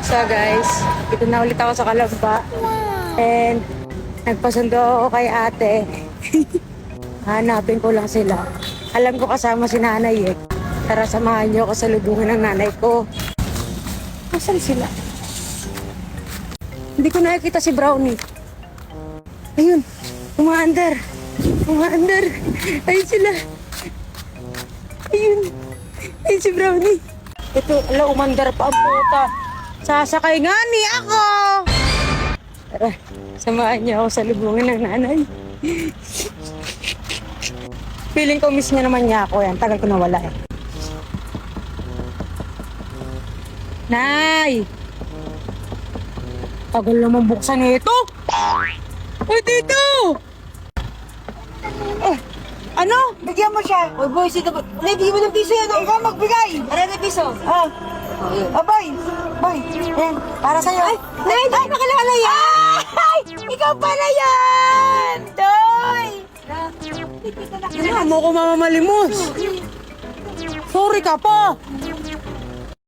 So guys, dito na ulit ako sa Kalamba. And nagpasundo ako kay ate. Hanapin ko lang sila. Alam ko kasama si nanay eh. Tara, samahan niyo ako sa lubungan ng nanay ko. Asan sila? Hindi ko nakikita si Brownie. Ayun, umaandar. Umaandar. Ayun sila. Ayun. Ayun si Brownie. Ito, ala, umandar pa ang puta. Sasakay nga ni ako. Tara, samahan niyo ako sa lubungan ng nanay. Feeling ko miss niya naman niya ako yan. Tagal ko nawala eh. Nay! Tagal naman buksan ito. Ay, dito! Ano? Bigyan mo siya. Oy, boy, sino ba? Nay, bigyan mo ng piso yan. Ikaw magbigay. Ano na piso? Ah. Boy. Boy. Yan. Para sa'yo. Ay, Nay, hindi ko nakilala yan! Ay! Ikaw pala yan! Doy! Ano mo ko mamamalimos? Sorry ka pa.